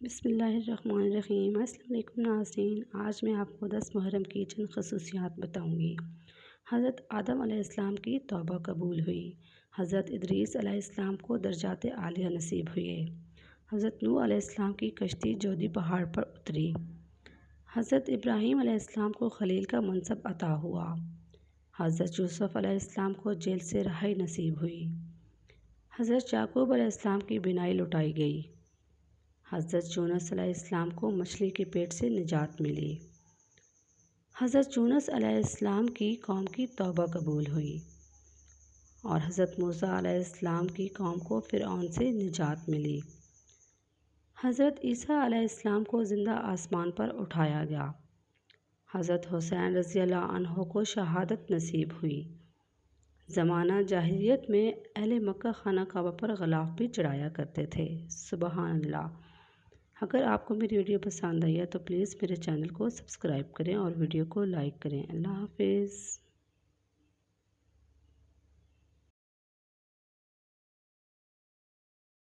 بسم اللہ الرحمن الرحیم۔ السلام علیکم ناظرین، آج میں آپ کو 10 محرم کی چند خصوصیات بتاؤں گی۔ حضرت آدم علیہ السلام کی توبہ قبول ہوئی۔ حضرت ادریس علیہ السلام کو درجات عالیہ نصیب ہوئے۔ حضرت نوح علیہ السلام کی کشتی جودی پہاڑ پر اتری۔ حضرت ابراہیم علیہ السلام کو خلیل کا منصب عطا ہوا۔ حضرت یوسف علیہ السلام کو جیل سے رہائی نصیب ہوئی۔ حضرت یعقوب علیہ السلام کی بینائی لوٹائی گئی۔ حضرت یونس علیہ السلام کو مچھلی کے پیٹ سے نجات ملی۔ حضرت یونس علیہ السلام کی قوم کی توبہ قبول ہوئی اور حضرت موسیٰ علیہ السلام کی قوم کو فرعون سے نجات ملی۔ حضرت عیسیٰ علیہ السلام کو زندہ آسمان پر اٹھایا گیا۔ حضرت حسین رضی اللہ عنہ کو شہادت نصیب ہوئی۔ زمانہ جاہلیت میں اہل مکہ خانہ کعبہ پر غلاف بھی چڑھایا کرتے تھے۔ سبحان اللہ۔ اگر آپ کو میری ویڈیو پسند آئی ہے تو پلیز میرے چینل کو سبسکرائب کریں اور ویڈیو کو لائک کریں۔ اللہ حافظ۔